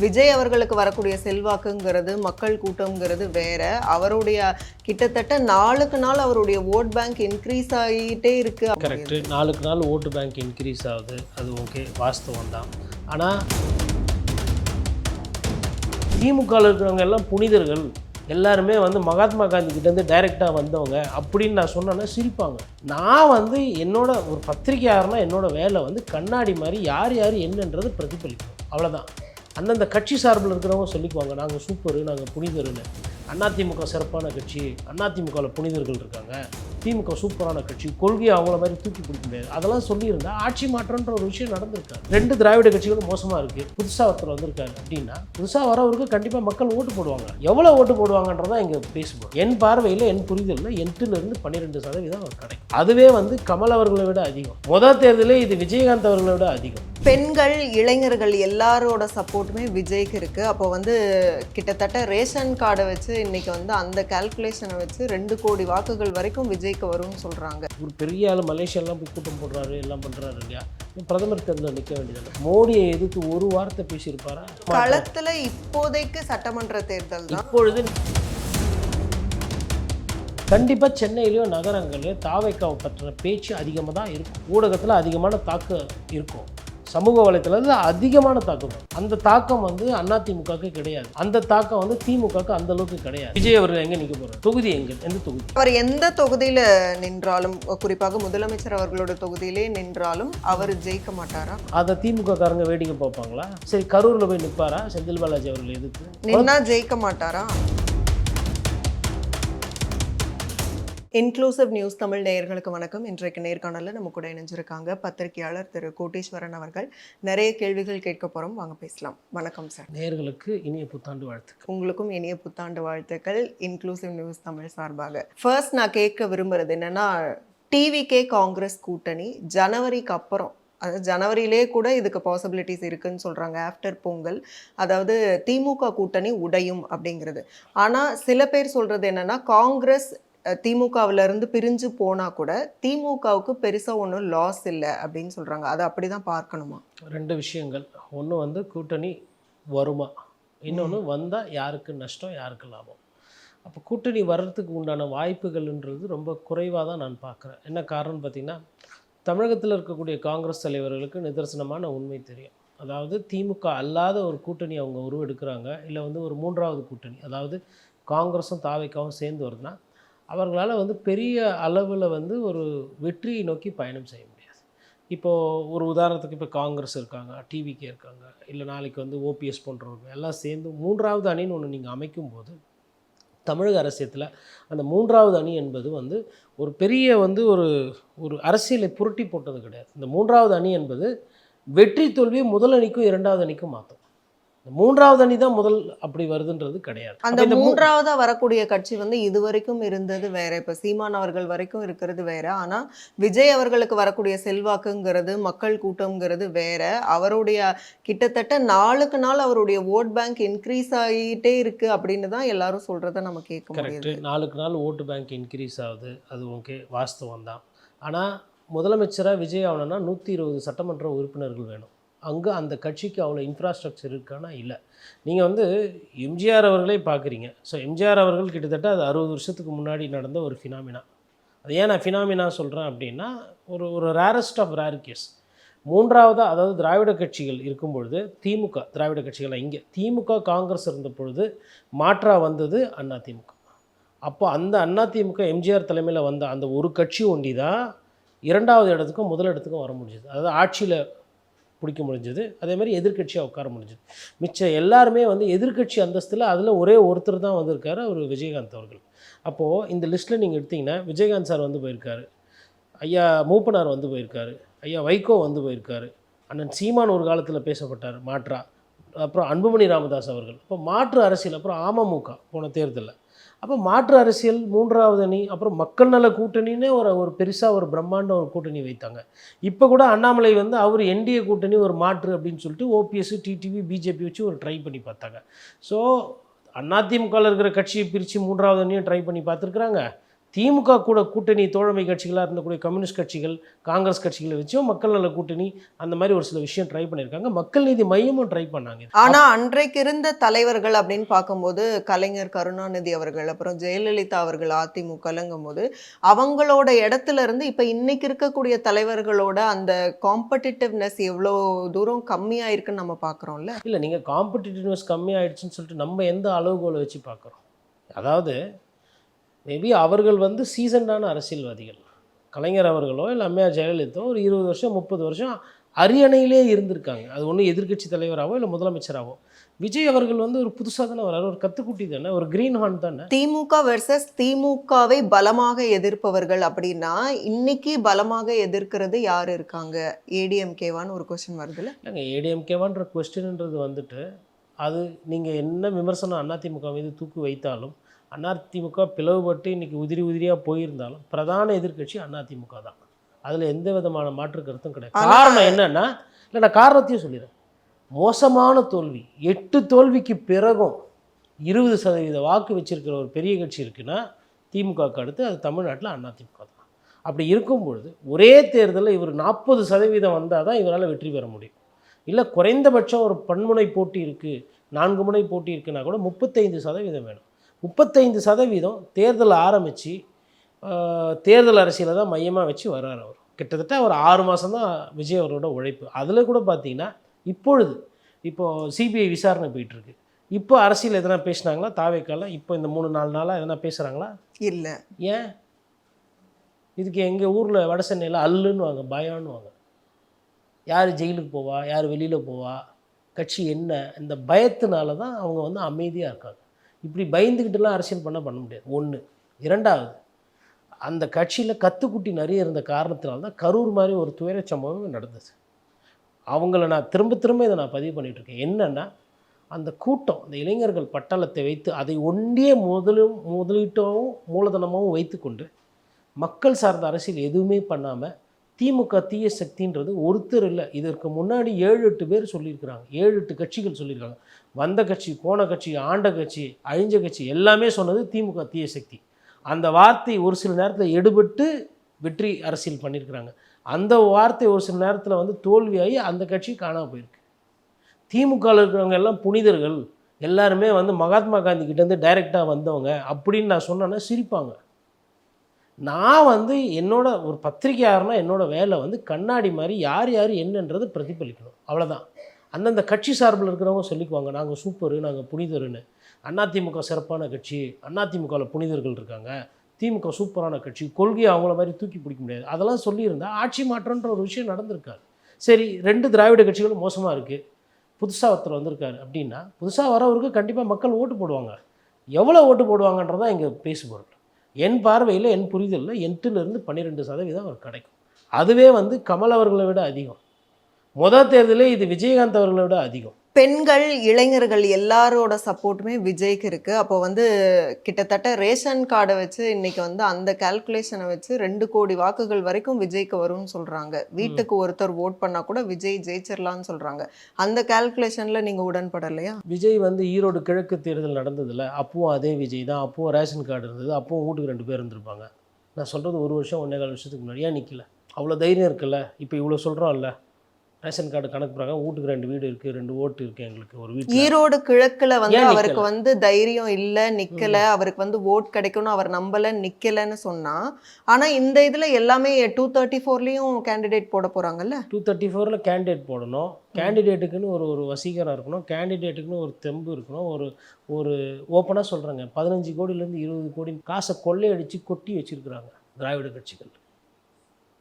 விஜய் அவர்களுக்கு வரக்கூடிய செல்வாக்குங்கிறது மக்கள் கூட்டம்ங்கிறது வேற. அவருடைய கிட்டத்தட்ட நாளுக்கு நாள் அவருடைய ஓட் பேங்க் இன்க்ரீஸ் ஆகிட்டே இருக்கு. கரெக்ட், நாளுக்கு நாள் ஓட்டு பேங்க் இன்க்ரீஸ் ஆகுது, அது ஓகே, வாஸ்தவம் தான். ஆனால் திமுகவில் இருக்கிறவங்க எல்லாம் புனிதர்கள், எல்லாருமே மகாத்மா காந்தி கிட்டேருந்து டைரெக்டாக வந்தவங்க அப்படின்னு நான் சொன்னேன்னா சிரிப்பாங்க. நான் என்னோட ஒரு பத்திரிகையாளர்னா என்னோட வேலை கண்ணாடி மாதிரி யார் யார் என்னன்றது பிரதிபலிக்கும், அவ்வளோதான். அந்தந்த கட்சி சார்பில் இருக்கிறவங்க சொல்லிக்குவாங்க, நாங்கள் சூப்பரு, நாங்கள் புனிதருன்னு. அதிமுக சிறப்பான கட்சி, அதிமுகவில் புனிதர்கள் இருக்காங்க, திமுக சூப்பரான கட்சி, கொள்கையை அவங்கள மாதிரி தூக்கி பிடிக்க முடியாது, அதெல்லாம் சொல்லியிருந்தா ஆட்சி மாற்றம்ன்ற ஒரு விஷயம் நடந்திருக்காரு. 2 திராவிட கட்சிகளும் மோசமாக இருக்குது, புதுசாக ஒருத்தர் வந்திருக்காரு அப்படின்னா புதுசாக வரவருக்கு கண்டிப்பாக மக்கள் ஓட்டு போடுவாங்க. எவ்வளோ ஓட்டு போடுவாங்கன்றதான் இங்கே பேசுவோம். என் பார்வையில், என் புரிதலில் 8லேருந்து 12% அவர் கிடைக்கும். அதுவே கமல் அவர்களை விட அதிகம். முதல் தேர்தலே இது விஜயகாந்த் அவர்களை விட அதிகம். பெண்கள், இளைஞர்கள் எல்லாரோட சப்போர்ட்டுமே விஜய்க்கு இருக்குது. அப்போ கிட்டத்தட்ட ரேஷன் கார்டை வச்சு இன்னைக்கு அந்த கால்குலேஷனை வச்சு 2 கோடி வாக்குகள் வரைக்கும் விஜய்க்கு வரும்னு சொல்கிறாங்க. ஒரு பெரிய ஆள் மலேசியாலாம் போய் கூட்டம் போடுறாரு, எல்லாம் பண்ணுறாரு இல்லையா? பிரதமர் தேர்தலில் நிற்க வேண்டியது. மோடியை எதிர்த்து ஒரு வார்த்தை பேசியிருப்பாரா? களத்தில் இப்போதைக்கு சட்டமன்ற தேர்தல் தான். இப்பொழுது கண்டிப்பாக சென்னையிலையோ நகரங்களையோ தாவைக்காவை பற்றின பேச்சு அதிகமாக தான் இருக்கும். ஊடகத்தில் அதிகமான தாக்கம் இருக்கும், சமூக வலைத்தளத்தில் அதிகமான தாக்கம். அந்த தாக்கம் அதிமுகவுக்கு கிடையாது. அந்த தாக்கம் திமுகவுக்கு அந்த அளவுக்கு கிடையாது. விஜய் அவர்கள் எங்கே நிற்க போகிறார்? தொகுதி எங்கே? எந்த தொகுதி? அவர் எந்த தொகுதியில் நின்றாலும், குறிப்பாக முதலமைச்சர் அவர்களோட தொகுதியிலே நின்றாலும் அவர் ஜெயிக்க மாட்டாரா? அதை திமுக காரங்க வேடிக்கை பார்ப்பாங்களா? சரி, கரூரில் போய் நிற்பாரா செந்தில் பாலாஜி அவர்கள் எதிர்த்து? நின்னா ஜெயிக்க மாட்டாரா? இன்க்ளூசிவ் நியூஸ் தமிழ் நேயர்களுக்கு வணக்கம். இன்றைக்கு நேர்காணலில் நம்ம கூட இணைஞ்சிருக்காங்க பத்திரிகையாளர் திரு கோட்டீஸ்வரன் அவர்கள். நிறைய கேள்விகள் கேட்க போகிறோம், வாங்க பேசலாம். வணக்கம் சார். நேயர்களுக்கு இனிய புத்தாண்டு வாழ்த்துக்கள். உங்களுக்கும் இனிய புத்தாண்டு வாழ்த்துக்கள் இன்க்ளூசிவ் நியூஸ் தமிழ் சார்பாக. ஃபர்ஸ்ட் நான் கேட்க விரும்புகிறது என்னென்னா, டிவிகே காங்கிரஸ் கூட்டணி ஜனவரிக்கு அப்புறம், அதாவது ஜனவரியிலே கூட இதுக்கு பாசிபிலிட்டிஸ் இருக்குன்னு சொல்கிறாங்க, ஆஃப்டர் பொங்கல், அதாவது திமுக கூட்டணி உடையும் அப்படிங்கிறது. ஆனால் சில பேர் சொல்கிறது என்னென்னா, காங்கிரஸ் திமுகவிலிருந்து பிரிஞ்சு போனால் கூட திமுகவுக்கு பெருசாக ஒன்றும் லாஸ் இல்லை அப்படின்னு சொல்கிறாங்க. அதை அப்படி தான் பார்க்கணுமா? 2 விஷயங்கள். ஒன்று கூட்டணி வருமா, இன்னொன்று வந்தால் யாருக்கு நஷ்டம், யாருக்கு லாபம். அப்போ கூட்டணி வர்றதுக்கு உண்டான வாய்ப்புகள்ன்றது ரொம்ப குறைவாக தான் நான் பார்க்குறேன். என்ன காரணம்னு பார்த்திங்கன்னா, தமிழகத்தில் இருக்கக்கூடிய காங்கிரஸ் தலைவர்களுக்கு நிதர்சனமான உண்மை தெரியும். அதாவது திமுக அல்லாத ஒரு கூட்டணி அவங்க உருவெடுக்கிறாங்க, இல்லை ஒரு 3வது கூட்டணி, அதாவது காங்கிரஸும் தாவைக்காவும் சேர்ந்து வருதுன்னா அவர்களால் பெரிய அளவில் ஒரு வெற்றியை நோக்கி பயணம் செய்ய முடியாது. இப்போது ஒரு உதாரணத்துக்கு, இப்போ காங்கிரஸ் இருக்காங்க, டிவிகே இருக்காங்க, இல்லை நாளைக்கு ஓபிஎஸ் போன்றவங்க எல்லாம் சேர்ந்து 3வது அணின்னு ஒன்று நீங்கள் அமைக்கும்போது, தமிழக அரசியத்தில் அந்த 3வது அணி என்பது ஒரு பெரிய ஒரு அரசியலை புரட்டி போட்டது கிடையாது. இந்த 3வது அணி என்பது வெற்றி தோல்வியை முதல் அணிக்கும் 2வது அணிக்கும் மாற்றும். 3வது அணி தான் முதல் அப்படி வருதுன்றது கிடையாது. அந்த 3ஆவதா வரக்கூடிய கட்சி இதுவரைக்கும் இருந்தது வேற, இப்போ சீமான் அவர்கள் வரைக்கும் இருக்கிறது வேற. ஆனால் விஜய் அவர்களுக்கு வரக்கூடிய செல்வாக்குங்கிறது மக்கள் கூட்டம்ங்கிறது வேற. அவருடைய கிட்டத்தட்ட நாளுக்கு நாள் அவருடைய ஓட் பேங்க் இன்க்ரீஸ் ஆகிட்டே இருக்கு அப்படின்னு தான் எல்லாரும் சொல்றதை நம்ம கேட்க முடியுது. நாளுக்கு நாள் ஓட்டு பேங்க் இன்க்ரீஸ் ஆகுது, அது ஓகே, வாஸ்தவம் தான். ஆனால் முதலமைச்சராக விஜய் ஆகணும்னா 120 சட்டமன்ற உறுப்பினர்கள் வேணும். அங்கே அந்த கட்சிக்கு அவ்வளோ இன்ஃப்ராஸ்ட்ரக்சர் இருக்கானா? இல்லை. நீங்கள் எம்ஜிஆர் அவர்களே பார்க்குறீங்க. ஸோ எம்ஜிஆர் அவர்கள் கிட்டத்தட்ட அது 60 வருஷத்துக்கு முன்னாடி நடந்த ஒரு ஃபினாமினா. அது ஏன் நான் ஃபினாமினா சொல்கிறேன் அப்படின்னா, ஒரு ரேரஸ்ட் ஆஃப் ரேர் கேஸ். 3ஆவதாக, அதாவது திராவிட கட்சிகள் இருக்கும்பொழுது, திமுக திராவிட கட்சிகள், இங்கே திமுக காங்கிரஸ் இருந்த பொழுது மாற்றாக வந்தது அதிமுக. அப்போ அந்த அதிமுக எம்ஜிஆர் தலைமையில் வந்த அந்த ஒரு கட்சி ஒண்டி தான் 2வது இடத்துக்கும் முதல் இடத்துக்கும் வர முடிஞ்சது. அதாவது ஆட்சியில் பிடிக்க முடிஞ்சது, அதேமாதிரி எதிர்கட்சியாக உட்கார முடிஞ்சது. மிச்சம் எல்லாருமே எதிர்கட்சி அந்தஸ்தில் அதில் ஒரே ஒருத்தர் தான் வந்திருக்காரு, அவர் விஜயகாந்த் அவர்கள். அப்போது இந்த லிஸ்ட்டில் நீங்கள் எடுத்திங்கன்னா, விஜயகாந்த் சார் போயிருக்காரு, ஐயா மூப்பனார் போயிருக்காரு, ஐயா வைகோ போயிருக்காரு, அண்ணன் சீமான் ஒரு காலத்தில் பேசப்பட்டார் மாற்றா, அப்புறம் அன்புமணி ராமதாஸ் அவர்கள். இப்போ மாற்று அரசியல், அப்புறம் அமமுக போன தேர்தலில். அப்போ மாற்று அரசியல் 3வது அணி, அப்புறம் மக்கள் நல கூட்டணின்னே ஒரு பெருசாக ஒரு பிரம்மாண்ட ஒரு கூட்டணி வைத்தாங்க. இப்போ கூட அண்ணாமலை அவர் என்டிஏ கூட்டணி ஒரு மாற்று அப்படின்னு சொல்லிட்டு ஓபிஎஸ், டிடிவி, பிஜேபி வச்சு ஒரு ட்ரை பண்ணி பார்த்தாங்க. ஸோ அதிமுகவில் இருக்கிற கட்சியை பிரித்து 3வது அணியும் ட்ரை பண்ணி பார்த்துருக்குறாங்க, திமுக கூட கூட்டணி தோழமை கட்சிகளாக இருந்தக்கூடிய கம்யூனிஸ்ட் கட்சிகள், காங்கிரஸ் கட்சிகளை வச்சும் மக்கள் நல கூட்டணி அந்த மாதிரி ஒரு சில விஷயம் ட்ரை பண்ணியிருக்காங்க. மக்கள் நீதி மையமும் ட்ரை பண்ணாங்க. ஆனா அன்றைக்கு இருந்த தலைவர்கள் அப்படின்னு பார்க்கும்போது கலைஞர் கருணாநிதி அவர்கள், அப்புறம் ஜெயலலிதா அவர்கள் அதிமுகலங்கும் போது அவங்களோட இடத்துல இருந்து இப்ப இன்னைக்கு இருக்கக்கூடிய தலைவர்களோட அந்த காம்படிட்டிவ்னஸ் எவ்வளோ தூரம் கம்மியாயிருக்குன்னு நம்ம பார்க்குறோம்ல. இல்லை, நீங்கள் காம்படிட்டிவ்னஸ் கம்மியாயிடுச்சுன்னு சொல்லிட்டு நம்ம எந்த அளவுகோலை வச்சு பார்க்குறோம்? அதாவது மேபி அவர்கள் வந்து சீசன்டான அரசியல்வாதிகள். கலைஞர் அவர்களோ இல்லை அம்மையார் ஜெயலலிதோ ஒரு 20 வருஷம் 30 வருஷம் அரியணையிலே இருந்திருக்காங்க. அது ஒன்றும் எதிர்க்கட்சி தலைவராகவோ இல்லை முதலமைச்சராகவோ. விஜய் அவர்கள் வந்து ஒரு புதுசாக தானே வராரு, ஒரு கத்துக்குட்டி தானே, ஒரு கிரீன் ஹார்ன் தானே. திமுக வெர்சஸ் திமுகவை பலமாக எதிர்ப்பவர்கள் அப்படின்னா இன்னைக்கு பலமாக எதிர்க்கிறது யார் இருக்காங்க? ஏடிஎம்கேவான்னு ஒரு கொஸ்டின் வருதுல்ல. இல்லைங்க, ஏடிஎம்கேவான்ற கொஸ்டின்ன்றது வந்துட்டு அது நீங்கள் என்ன விமர்சனம் அதிமுக மீது தூக்கி வைத்தாலும், அதிமுக பிளவுபட்டு இன்றைக்கி உதிரி உதிரியாக போயிருந்தாலும் பிரதான எதிர்க்கட்சி அதிமுக தான். அதில் எந்த விதமான மாற்று கருத்தும் கிடையாது. காரணம் என்னன்னா, இல்லை நான் காரணத்தையும் சொல்லிடுறேன். மோசமான தோல்வி, 8 தோல்விக்கு பிறகும் 20% வாக்கு வச்சிருக்கிற ஒரு பெரிய கட்சி இருக்குன்னா திமுகவுக்கு அடுத்து அது தமிழ்நாட்டில் அதிமுக தான். அப்படி இருக்கும்பொழுது ஒரே தேர்தலில் இவர் 40% வந்தால் தான் இவரால் வெற்றி பெற முடியும். இல்லை குறைந்தபட்சம் ஒரு பன்முனை போட்டி இருக்குது, 4 முனை போட்டி இருக்குன்னா கூட 35% வேணும். 35% தேர்தல் ஆரம்பித்து தேர்தல் அரசியலை தான் மையமாக வச்சு வர்றார் அவர். கிட்டத்தட்ட ஒரு 6 மாதம் தான் விஜய் அவரோட உழைப்பு. அதில் கூட பார்த்தீங்கன்னா இப்போது சிபிஐ விசாரணை போயிட்டுருக்கு. இப்போ அரசியல் எதனா பேசினாங்களா தாவேக்கால? இப்போ இந்த 3-4 நாளாக எதனா பேசுகிறாங்களா? இல்லை. ஏன்? இதுக்கு எங்கள் ஊரில் வட சென்னையில் அல்லுன்னு வாங்க, பயம்னு வாங்க. யார் ஜெயிலுக்கு போவா, யார் வெளியில் போவா, கட்சி என்ன, இந்த பயத்தினால தான் அவங்க வந்து அமைதியாக இருக்காங்க. இப்படி பயந்துக்கிட்டுலாம் அரசியல் பண்ண முடியாது. ஒன்று. இரண்டாவது, அந்த கட்சியில் கத்துக்குட்டி நிறைய இருந்த காரணத்தினால தான் கரூர் மாதிரி ஒரு துயர சம்பவம் நடந்தது. அவங்கள நான் திரும்ப இதை நான் பதிவு பண்ணிகிட்ருக்கேன். என்னென்னா, அந்த கூட்டம், அந்த இளைஞர்கள் பட்டாளத்தை வைத்து அதை ஒன்றிய முதலீட்டாகவும் மூலதனமாகவும் வைத்துக்கொண்டு மக்கள் சார்ந்த அரசியல் எதுவுமே பண்ணாமல் திமுக தீய சக்தின்றது ஒருத்தர் இல்லை, இதற்கு முன்னாடி 7-8 பேர் சொல்லியிருக்கிறாங்க. 7-8 கட்சிகள் சொல்லியிருக்காங்க. வந்த கட்சி, போன கட்சி, ஆண்ட கட்சி, அழிஞ்ச கட்சி எல்லாமே சொன்னது திமுக தீய சக்தி. அந்த வார்த்தை ஒரு சில நேரத்தில் எடுபட்டு வெற்றி அரசியல் பண்ணியிருக்கிறாங்க. அந்த வார்த்தை ஒரு சில நேரத்தில் வந்து தோல்வியாகி அந்த கட்சி காணாமல் போயிருக்கு. திமுகவில் இருக்கிறவங்க எல்லாம் புனிதர்கள், எல்லாருமே வந்து மகாத்மா காந்தி கிட்டேருந்து டைரெக்டாக வந்தவங்க அப்படின்னு நான் சொன்னேன்னா சிரிப்பாங்க. நான் வந்து என்னோட ஒரு பத்திரிகையாளர்னா என்னோட வேலை வந்து கண்ணாடி மாதிரி யார் யார் என்னன்றது பிரதிபலிக்கணும், அவ்வளோதான். அந்தந்த கட்சி சார்பில் இருக்கிறவங்க சொல்லிக்குவாங்க நாங்கள் சூப்பரு, நாங்கள் புனிதருன்னு. அதிமுக சிறப்பான கட்சி, அதிமுகவில் புனிதர்கள் இருக்காங்க, திமுக சூப்பரான கட்சி, கொள்கையை அவங்கள மாதிரி தூக்கி பிடிக்க முடியாது, அதெல்லாம் சொல்லியிருந்தால் ஆட்சி மாற்றன்ற ஒரு விஷயம் நடந்திருக்காரு. சரி, 2 திராவிட கட்சிகளும் மோசமாக இருக்குது, புதுசாக ஒருத்தர் வந்திருக்காரு அப்படின்னா புதுசாக வரவருக்கு கண்டிப்பாக மக்கள் ஓட்டு போடுவாங்க. எவ்வளோ ஓட்டு போடுவாங்கன்றதான் இங்கே பேசுபொருள். என் பார்வையில், என் புரிதலில் 8-12% அவர் கிடைக்கும். அதுவே வந்து கமல் அவர்களை விட அதிகம். முதல் தேர்தலே இது விஜயகாந்த் அவர்களை விட அதிகம். பெண்கள், இளைஞர்கள் எல்லாரோட சப்போர்ட்டுமே விஜய்க்கு இருக்கு. அப்போ வந்து கிட்டத்தட்ட ரேஷன் கார்டை வச்சு இன்னைக்கு வந்து அந்த கால்குலேஷனை வச்சு 2 கோடி வாக்குகள் வரைக்கும் விஜய்க்கு வரும்னு சொல்றாங்க. வீட்டுக்கு ஒருத்தர் ஓட் பண்ணா கூட விஜய் ஜெயிச்சிடலான்னு சொல்றாங்க. அந்த கால்குலேஷன்ல நீங்க உடன்படலையா? விஜய் வந்து ஈரோடு கிழக்கு தேர்தல் நடந்ததில்ல, அப்பவும் அதே விஜய் தான். அப்பவும் ரேஷன் கார்டு இருந்தது, அப்பவும் வீட்டுக்கு 2 பேர் இருந்திருப்பாங்க. நான் சொல்கிறது 1 வருஷம் 1.25 வருஷத்துக்கு முன்னாடியா நிற்கல. அவ்வளோ தைரியம் இருக்குல்ல. இப்போ இவ்வளோ சொல்கிறோம்ல, ரேஷன் கார்டு கணக்கு பிரகாரம் வீட்டுக்கு 2 வீடு இருக்குது, 2 ஓட்டு இருக்குது எங்களுக்கு ஒரு வீட்டு. ஈரோடு கிழக்குல வந்து அவருக்கு வந்து தைரியம் இல்லை, நிக்கல, அவருக்கு வந்து ஓட் கிடைக்கும்னு அவர் நம்பல, நிக்கலன்னு சொன்னா. ஆனா இந்த இதுல எல்லாமே 234லயும் கேண்டிடேட் போட போறாங்கல்ல. 234ல் கேண்டிடேட் போடணும். கேண்டிடேட்டுக்குன்னு ஒரு வசீகரம் இருக்கணும், கேண்டிடேட்டுக்குன்னு ஒரு தெம்பு இருக்கணும். ஒரு ஓப்பனாக சொல்கிறாங்க, 15 கோடியிலேருந்து 20 கோடி காசை கொள்ளையடிச்சு கொட்டி வச்சிருக்கிறாங்க திராவிட கட்சிகள்.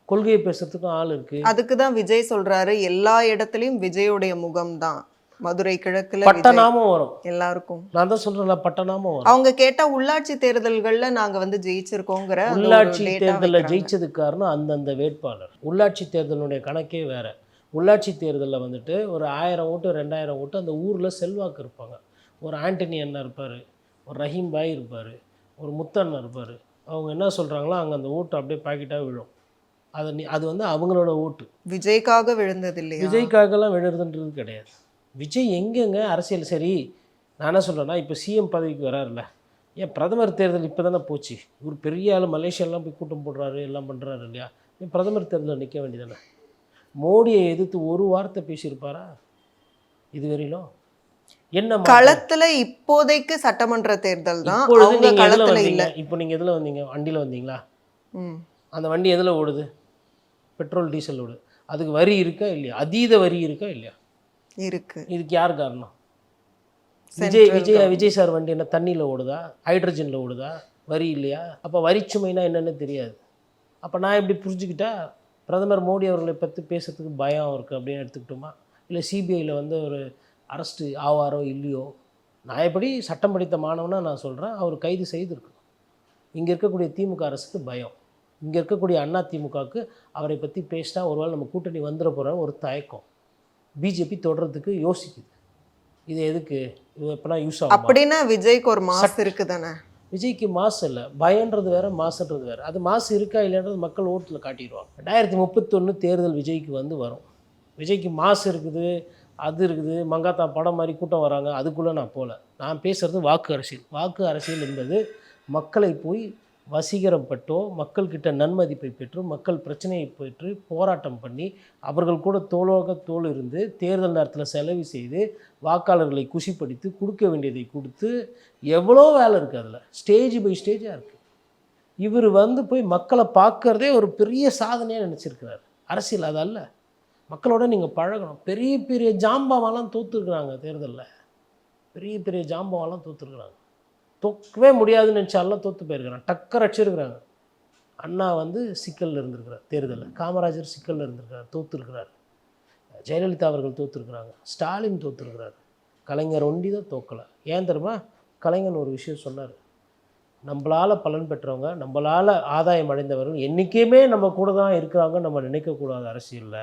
கொள்கையை பேசுறதுக்கும் ஆள் இருக்கு. அதுக்கு தான் விஜய் சொல்றாரு, எல்லா இடத்துலயும் விஜயோடைய முகம் தான். மதுரை கிழக்குல பட்டநாமம் வரும் எல்லாருக்கும். நான் தான் சொல்றேன்ல, பட்டநாமம் வரும். அவங்க கேட்டா உள்ளாட்சி தேர்தல்கள்ல நாங்க வந்து ஜெயிச்சிருக்கோங்கிற. உள்ளாட்சி தேர்தலில் ஜெயிச்சதுக்கு காரணம் அந்தந்த வேட்பாளர். உள்ளாட்சி தேர்தலுடைய கணக்கே வேற. உள்ளாட்சி தேர்தலில் வந்துட்டு ஒரு 1000 ஓட்டு 2000 ஓட்டு அந்த ஊரில் செல்வாக்கு இருப்பாங்க. ஒரு ஆண்டனி அண்ணன் இருப்பார், ஒரு ரஹீம் பாய் இருப்பார், ஒரு முத்தண்ணன் இருப்பார். அவங்க என்ன சொல்கிறாங்களோ அங்கே அந்த ஓட்டு அப்படியே பாக்கெட்டாக விழும். அது வந்து அவங்களோட ஓட்டு. விஜய்க்காக விழுந்தது இல்லையா? விஜய்க்காகலாம் விழுறதுன்றது கிடையாது. விஜய் எங்கெங்க அரசியல். சரி, நான் என்ன சொல்கிறேன்னா, இப்போ சிஎம் பதவிக்கு வராருல்ல, ஏன் பிரதமர் தேர்தல் இப்போ தானே போச்சு, ஒரு பெரிய ஆள் மலேசியாலாம் போய் கூட்டம் போடுறாரு எல்லாம் பண்ணுறாரு இல்லையா, ஏன் பிரதமர் தேர்தலில் நிற்க வேண்டியதானே? மோடியை எதிர்த்து ஒரு வார்த்தை பேசியிருப்பாரா இதுவரையிலும்? என்ன மாற்றம்? களத்துல இப்போதைக்கு சட்டமன்ற தேர்தல் தான், இப்பொழுது அவங்க நீங்கள் எதில் களத்துல வந்தீங்க? இல்ல. இப்போ நீங்கள் எதில் வந்தீங்க? வண்டியில் வந்தீங்களா? ம். அந்த வண்டி எதில் ஓடுது? பெட்ரோல் டீசல் ஓடுது. அதுக்கு வரி இருக்கா இல்லையா? அதீத வரி இருக்கா இல்லையா? இருக்கு. இதுக்கு யார் காரணம்? Central விஜய் சார் வண்டி என்ன தண்ணியில் ஓடுதா, ஹைட்ரஜனில் ஓடுதா? வரி இல்லையா? அப்போ வரிச்சுமைனா என்னென்னு தெரியாது. அப்போ நான் எப்படி புரிஞ்சுக்கிட்டா பிரதமர் மோடி அவர்களை பற்றி பேசுறதுக்கு பயம் இருக்குது அப்படின்னு எடுத்துக்கிட்டோமா? இல்லை சிபிஐயில் வந்து ஒரு அரெஸ்ட்டு ஆவாரோ இல்லையோ, நான் எப்படி சட்டம் படித்த மாணவனாக நான் சொல்கிறேன், அவர் கைது செய்திருக்கணும். இங்கே இருக்கக்கூடிய திமுக அரசுக்கு பயம், இங்கே இருக்கக்கூடிய அண்ணா திமுகவுக்கு அவரை பற்றி பேசினா ஒருவேளை நம்ம கூட்டணி வந்துட போகிற ஒரு தயக்கம், பிஜேபி தொடர்றதுக்கு யோசிக்குது. இது எதுக்கு, இது எப்போனா யூஸ் ஆகும்? அப்படின்னா விஜய்க்கு ஒரு மாஸ் இருக்கு தானே? விஜய்க்கு மாசு இல்லை, பயன்றது வேறு, மாசுன்றது வேறு. அது மாசு இருக்கா இல்லைன்றது மக்கள் ஓட்டில் காட்டிடுவாங்க. 2031 தேர்தல் விஜய்க்கு வந்து வரும். விஜய்க்கு மாசு இருக்குது, அது இருக்குது, மங்காத்தா படம் மாதிரி கூட்டம் வராங்க, அதுக்குள்ளே நான் போகல. நான் பேசுகிறது வாக்கு அரசியல். வாக்கு அரசியல் என்பது மக்களை போய் வசீகரப்பட்டோ, மக்கள்கிட்ட நன்மதிப்பை பெற்று, மக்கள் பிரச்சனையை பெற்று போராட்டம் பண்ணி, அவர்கள் கூட தோளோக தோள் இருந்து தேர்தல் நேரத்தில் செலவு செய்து வாக்காளர்களை குஷிப்படுத்தி கொடுக்க வேண்டியதை கொடுத்து எவ்வளோ வேலை இருக்குது. அதில் ஸ்டேஜ் பை ஸ்டேஜாக இருக்குது. இவர் வந்து போய் மக்களை பார்க்குறதே ஒரு பெரிய சாதனையாக நினச்சிருக்கிறார். அரசியல் அதல்ல. மக்களோட நீங்கள் பழகணும். பெரிய பெரிய ஜாம்பவாலாம் தோற்றுருக்குறாங்க தேர்தலில், பெரிய பெரிய ஜாம்பவாலாம் தோற்றுருக்குறாங்க. தோக்கவே முடியாதுன்னு நினச்சாலாம் தோற்று போயிருக்கிறாங்க, டக்கர் அடிச்சிருக்கிறாங்க. அண்ணா வந்து சிக்கலில் இருந்திருக்கிறார் தேர்தலில், காமராஜர் சிக்கலில் இருந்திருக்கிறார், தோற்றுருக்கிறார். ஜெயலலிதா அவர்கள் தோற்றுருக்குறாங்க, ஸ்டாலின் தோற்றுருக்கிறார், கலைஞர் ஒண்டி தான் தோக்கலை. ஏன் தெரியுமா? கலைஞர் ஒரு விஷயம் சொன்னார், நம்மளால் பலன் பெற்றவங்க, நம்மளால் ஆதாயம் அடைந்தவர்கள் என்றைக்குமே நம்ம கூட தான் இருக்கிறாங்க, நம்ம நினைக்கக்கூடாது அரசியலில்.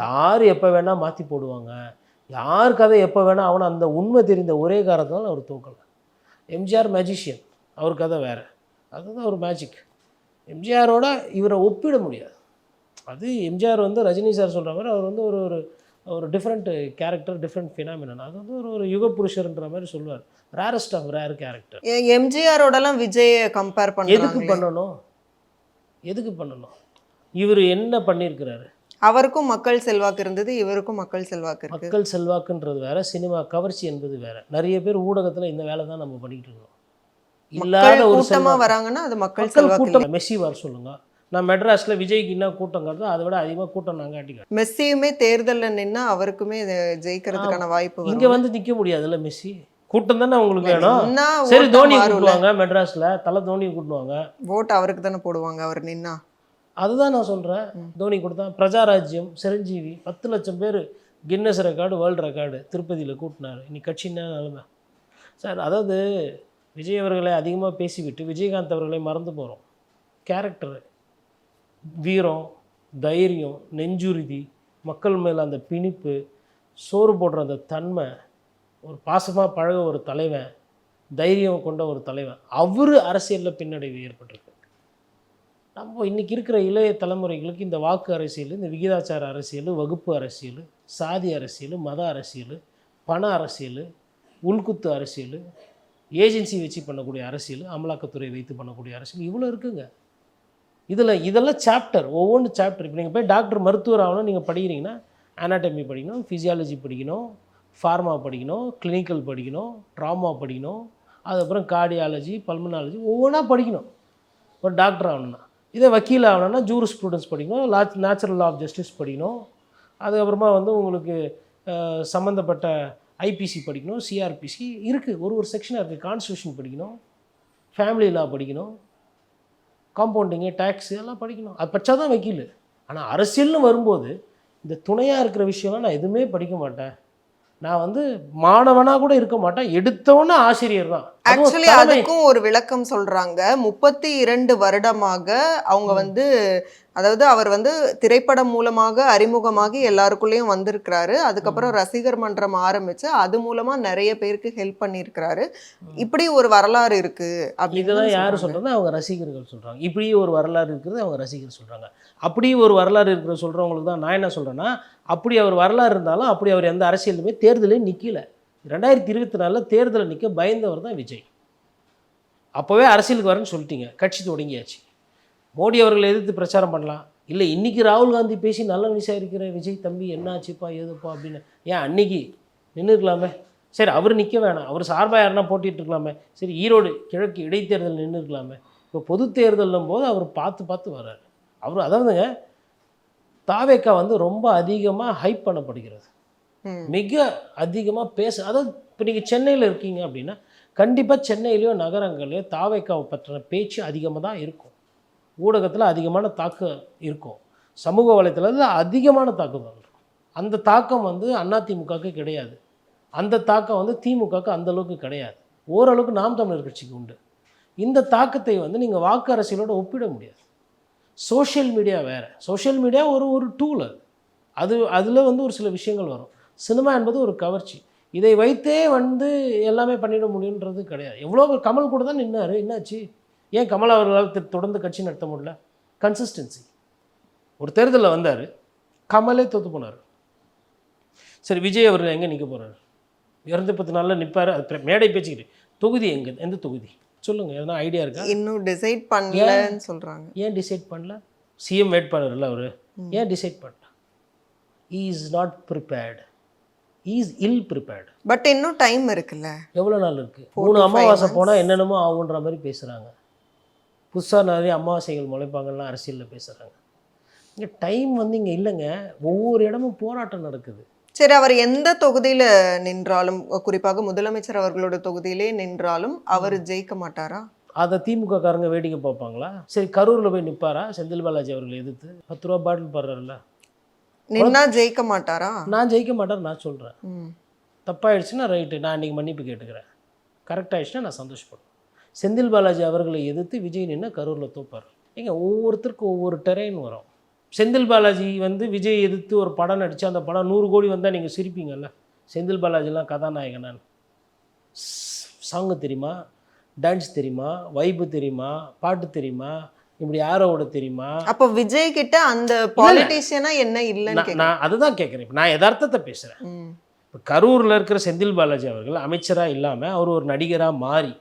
யார் எப்போ வேணால் மாற்றி போடுவாங்க, யார் கதை எப்போ வேணால் அவனை, அந்த உண்மை தெரிந்த ஒரே காரணத்தினால அவர் தோக்கலை. எம்ஜிஆர் மேஜிஷியன், அவர் கதை வேறு, அதுதான் ஒரு மேஜிக். எம்ஜிஆரோட இவரை ஒப்பிட முடியாது. அது எம்ஜிஆர் வந்து ரஜினி சார் சொல்கிற மாதிரி அவர் வந்து ஒரு ஒரு டிஃப்ரெண்ட் கேரக்டர், டிஃப்ரெண்ட் ஃபினாமினன். அது வந்து ஒரு யுக புருஷர்ன்ற மாதிரி சொல்லுவார். Rarest of rare character. எம்ஜிஆரோடலாம் விஜயை கம்பேர் எதுக்கு பண்ணுறாங்க? பண்ணணும்? எதுக்கு பண்ணணும்? இவர் என்ன பண்ணியிருக்கிறாரு? அவருக்கும் மக்கள் செல்வாக்கு இருந்தது, இவருக்கும் மக்கள் செல்வாக்கு இருக்கு. மக்கள் செல்வாக்குன்றது வேற, சினிமா கவர்ச்சி என்பது வேற. நிறைய பேர் ஊடகத்தில் இந்த வேலை தான் நம்ம பண்ணிக்கிட்டு இருக்கோம். இல்லாத ஒரு கூட்டமா வராங்கன்னா அது மக்கள் மக்கள் செல்வாக்கு இல்லை. கூட்டம். மெஸ்ஸி வர சொல்லுங்க, நான் மெட்ராஸில் விஜய்க்கு என்ன கூட்டம் காட்டுதோ அதை விட அதிகமாக கூட்டம் நாங்கள் காட்டிக்கிறோம். மெஸ்ஸியுமே தேர்தலில் நின்னா அவருக்குமே இது ஜெயிக்கிறதுக்கான வாய்ப்பு இங்கே வரும். வந்து நிற்க முடியாதுல்ல மெஸ்ஸி. கூட்டம் தானே உங்களுக்கு வேணும். நின்னா சரி, ஓட்டு தோனியை மாறும்ல. கூட்டுவாங்க, மெட்ராஸில் தலை தோனியை கூட்டுவாங்க, ஓட்டு அவருக்கு தானே போடுவாங்க அவர் நின்னா. அதுதான் நான் சொல்கிறேன். தோனி கொடுத்தா பிரஜாராஜ்யம், சிரஞ்சீவி 10 லட்சம் பேர் கின்னஸ் ரெக்கார்டு, வேர்ல்டு ரெக்கார்டு திருப்பதியில் கூட்டினார். இன்னைக்கு கட்சின்னா நிலைமை சார். அதாவது விஜய் அவர்களை அதிகமாக பேசிவிட்டு விஜயகாந்த் அவர்களை மறந்து போகிறோம். கேரக்டரு, வீரம், தைரியம், நெஞ்சுறுதி, மக்கள் மேலே அந்த பிணிப்பு, சோறு போடுற அந்த தன்மை, ஒரு பாசமாக பழக ஒரு தலைவன், தைரியம் கொண்ட ஒரு தலைவன், அவர் அரசியலில் பின்னடைவு ஏற்பட்டிருக்கு. நம்ம இன்றைக்கி இருக்கிற இளைய தலைமுறைகளுக்கு இந்த வாக்கு அரசியல், இந்த விகிதாச்சார அரசியல், வகுப்பு அரசியல், சாதி அரசியல், மத அரசியல், பண அரசியல், உள்குத்து அரசியல், ஏஜென்சி வச்சு பண்ணக்கூடிய அரசியல், அமலாக்கத்துறை வைத்து பண்ணக்கூடிய அரசியல், இவ்வளோ இருக்குங்க. இதெல்லாம் சாப்டர், ஒவ்வொன்று சாப்டர். இப்போ நீங்கள் போய் டாக்டர், மருத்துவர் ஆகணும் நீங்கள் படிக்கிறீங்கன்னா அனாட்டமி படிக்கணும், ஃபிசியாலஜி படிக்கணும், ஃபார்மா படிக்கணும், கிளினிக்கல் படிக்கணும், ட்ராமா படிக்கணும், அதுக்கப்புறம் கார்டியாலஜி, பல்மனாலஜி, ஒவ்வொன்றா படிக்கணும் ஒரு டாக்டர் ஆகணும்னா. இதே வக்கீல் ஆகணும்னா ஜூரிஸ் ஸ்டூடெண்ட்ஸ் படிக்கணும், நேச்சுரல் லா ஆஃப் ஜஸ்டிஸ் படிக்கணும், அதுக்கப்புறமா வந்து உங்களுக்கு சம்மந்தப்பட்ட ஐபிசி படிக்கணும், சிஆர்பிசி இருக்குது, ஒரு செக்ஷனாக இருக்குது. கான்ஸ்டியூஷன் படிக்கணும், ஃபேமிலி லா படிக்கணும், காம்பவுண்டிங்கு, டேக்ஸு எல்லாம் படிக்கணும். அது படித்தா தான் வக்கீல். ஆனால் அரசியல்னு வரும்போது இந்த துணையாக இருக்கிற விஷயம்லாம் நான் எதுவுமே படிக்க மாட்டேன். நான் வந்து மாணவனாக கூட இருக்க மாட்டேன், எடுத்தவொன்னே ஆசிரியர் தான். ஆக்சுவலி அதுக்கும் ஒரு விளக்கம் சொல்றாங்க. 32 வருடமாக அவங்க வந்து, அதாவது அவர் வந்து திரைப்படம் மூலமாக அறிமுகமாகி எல்லாருக்குள்ளேயும் வந்திருக்கிறாரு. அதுக்கப்புறம் ரசிகர் மன்றம் ஆரம்பிச்சு அது மூலமா நிறைய பேருக்கு ஹெல்ப் பண்ணியிருக்கிறாரு. இப்படி ஒரு வரலாறு இருக்கு அப்படின்னு இதெல்லாம் யார் சொல்கிறது? அவங்க ரசிகர்கள் சொல்கிறாங்க. இப்படி ஒரு வரலாறு இருக்கிறது அவங்க ரசிகர் சொல்கிறாங்க. அப்படி ஒரு வரலாறு இருக்கிற சொல்கிறவங்களுக்கு தான் நான் என்ன சொல்கிறேன்னா, அப்படி அவர் வரலாறு இருந்தாலும் அப்படி அவர் எந்த அரசியலுமே தேர்தலே நிற்கல. 2024 தேர்தலில் நிற்க பயந்தவர் தான் விஜய். அப்போவே அரசியலுக்கு வரேன்னு சொல்லிட்டீங்க, கட்சி தொடங்கியாச்சு. மோடி அவர்களை எதிர்த்து பிரச்சாரம் பண்ணலாம். இல்லை இன்றைக்கி ராகுல் காந்தி பேசி நல்ல விசாரிக்கிற விஜய் தம்பி என்னாச்சுப்பா ஏதுப்பா அப்படின்னு ஏன் அன்னைக்கு நின்றுருக்கலாமே? சரி அவர் நிற்க வேணாம், அவர் சார்பாக யாருன்னா போட்டிட்டு இருக்கலாமே. சரி ஈரோடு கிழக்கு இடைத்தேர்தல் நின்று இருக்கலாமே. இப்போ பொது தேர்தலும் போது அவர் பார்த்து வர்றாரு. அவர் அதாவதுங்க தாவேக்கா வந்து ரொம்ப அதிகமாக ஹைப் பண்ணப்படுகிறது, மிக அதிகமாக அதாவது இப்போ நீங்கள் சென்னையில் இருக்கீங்க அப்படின்னா கண்டிப்பாக சென்னையிலையோ நகரங்களையோ தாவேக்காவை பற்றின பேச்சு அதிகமாக தான் இருக்கும். ஊடகத்தில் அதிகமான தாக்கம் இருக்கும், சமூக வலைத்தளத்தில் அதிகமான தாக்குதல் இருக்கும். அந்த தாக்கம் வந்து அதிமுகவுக்கு கிடையாது, அந்த தாக்கம் வந்து திமுகவுக்கு அந்தளவுக்கு கிடையாது. ஓரளவுக்கு நாம் தமிழர் கட்சிக்கு உண்டு. இந்த தாக்கத்தை வந்து நீங்கள் வாக்கு அரசியலோடு ஒப்பிட முடியாது. சோஷியல் மீடியா வேறு, சோஷியல் மீடியா ஒரு டூல், அதில் வந்து ஒரு சில விஷயங்கள் வரும். சினிமா என்பது ஒரு கவர்ச்சி, இதை வைத்தே வந்து எல்லாமே பண்ணிட முடியுன்றது கிடையாது. எவ்வளோ கமல் கூட தான் நின்னார், என்னாச்சு? ஏன் கமல் அவர்களால் தொடர்ந்து கட்சி நடத்த முடியல? கன்சிஸ்டன்சி. ஒரு தேர்தலில் வந்தார், கமலே தோற்று போனார். சரி விஜய் அவர்கள் எங்கே நிற்க போகிறார்? 210 நாளில் நிற்பார், அது மேடை பேச்சுக்கிட்டு. தொகுதி எந்த தொகுதி சொல்லுங்கள், எதனா ஐடியா இருக்கா? இன்னும் டிசைட் பண்ணலன்னு சொல்கிறாங்க. ஏன் டிசைட் பண்ணல? சிஎம் வேட்பாளர் இல்லை அவர், ஏன் டிசைட் பண்ணல? he is not prepared, he is ill prepared. But இன்னும் டைம் இருக்குல்ல. எவ்வளோ நாள் இருக்குது? 3 அமாவாசை போனால் என்னென்னமோ ஆகுன்ற மாதிரி பேசுகிறாங்க. புதுசாக நிறைய அமாவாசைகள் முளைப்பாங்கலாம் அரசியலில் பேசுகிறாங்க. இங்கே டைம் வந்து இங்கே இல்லைங்க, ஒவ்வொரு இடமும் போராட்டம் நடக்குது. சரி அவர் எந்த தொகுதியில் நின்றாலும், குறிப்பாக முதலமைச்சர் அவர்களோட தொகுதியிலே நின்றாலும் அவர் ஜெயிக்க மாட்டாரா? அதை திமுக காரங்க வேடிக்கை பார்ப்பாங்களா? சரி கரூரில் போய் நிற்பாரா செந்தில் பாலாஜி அவர்களை எதிர்த்து? 10 ரூபா பாட்டில் போடுறாருல்ல, நின்னா ஜெயிக்க மாட்டாரா? நான் ஜெயிக்க மாட்டேன்னு நான் சொல்கிறேன். தப்பாயிடுச்சுன்னா ரைட்டு, நான் இன்றைக்கி மன்னிப்பு கேட்டுக்கிறேன். கரெக்டாகிடுச்சுன்னா நான் சந்தோஷப்படுவேன். செந்தில் பாலாஜி அவர்களை எதிர்த்து விஜய் நின்னா கரூரில் தோப்பார். ஏங்க ஒவ்வொருத்தருக்கும் ஒவ்வொரு டெரெயின் வரும். செந்தில் பாலாஜி வந்து விஜய் எதிர்த்து ஒரு படம் நடித்து அந்த படம் 100 கோடி வந்தால் நீங்கள் சிரிப்பீங்கல்ல. செந்தில் பாலாஜிலாம் கதாநாயகன். நான் சாங்கு தெரியுமா, டான்ஸ் தெரியுமா, வைப்பு தெரியுமா, பாட்டு தெரியுமா, இப்படி யாரோட தெரியுமா? அப்போ விஜய் கிட்ட அந்த பாலிட்டிஷியனா என்ன இல்லைன்னு நான் அதுதான் கேட்குறேன். இப்போ நான் யதார்த்தத்தை பேசுகிறேன். இப்போ கரூரில் இருக்கிற செந்தில் பாலாஜி அவர்கள் அமைச்சராக இல்லாமல் அவர் ஒரு நடிகராக மாறி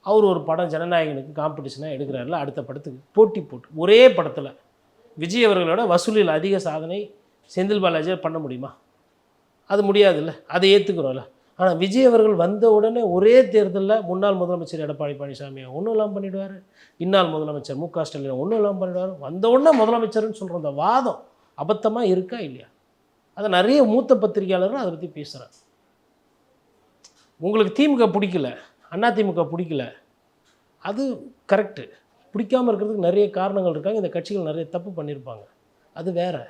அவர் ஒரு படம் ஜனநாயகனுக்கு காம்படிஷனாக எடுக்கிறாருல, அடுத்த படத்துக்கு போட்டி போட்டு ஒரே படத்தில் விஜய் அவர்களோட வசூலில் அதிக சாதனை செந்தில் பாலாஜியை பண்ண முடியுமா? அது முடியாதுல்ல, அதை ஏற்றுக்கிறோம்ல. ஆனால் விஜய் அவர்கள் வந்த உடனே ஒரே தேர்தலில் முன்னாள் முதலமைச்சர் எடப்பாடி பழனிசாமியை ஒன்றும் இல்லாமல் பண்ணிவிடுவார், இந்நாள் முதலமைச்சர் மு க ஸ்டாலின் ஒன்றும் இல்லாமல் பண்ணிவிடுவார். வந்த உடனே முதலமைச்சர்னு சொல்கிற அந்த வாதம் அபத்தமாக இருக்கா இல்லையா? அதை நிறைய மூத்த பத்திரிகையாளர்கள் அதை பற்றி பேசுகிறாங்க. உங்களுக்கு திமுக பிடிக்கல, அதிமுக பிடிக்கல, அது கரெக்டு. பிடிக்காமல் இருக்கிறதுக்கு நிறைய காரணங்கள் இருக்காங்க. இந்த கட்சிகள் நிறைய தப்பு பண்ணியிருப்பாங்க, அது வேறு.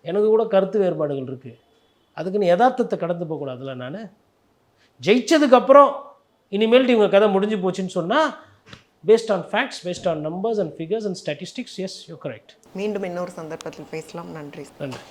எனக்கு கூட கருத்து வேறுபாடுகள் இருக்குது. அதுக்குன்னு யதார்த்தத்தை கடந்து போகக்கூடாதுல்ல. நான் ஜெயிச்சதுக்கப்புறம் இனிமேல்ட்டு இவங்க கதை முடிஞ்சு போச்சுன்னு சொன்னால் based on facts, based on numbers and figures and statistics, yes you correct. மீண்டும் இன்னொரு சந்தர்ப்பத்தில் பேசலாம். நன்றி. நன்றி.